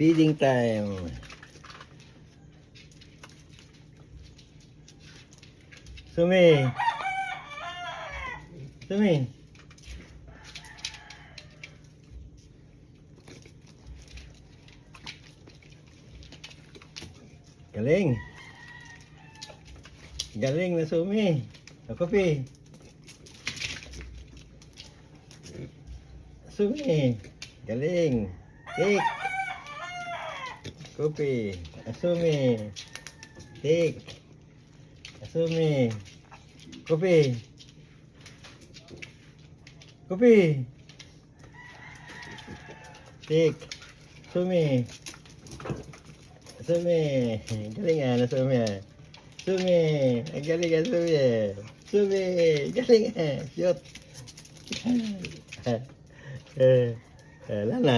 Feeding time. Sumi. Sumi. Galing. Galing na Sumi. Kopi. Sumi. Galing. Tik. Kopi. Asumi. Tik. Asumi. Kopi. Kopi. Tik. Sumi. Sumi. Galing na Sumi. Sumi. Galing Sumi. Sumi. Galing Shoot. Wala na.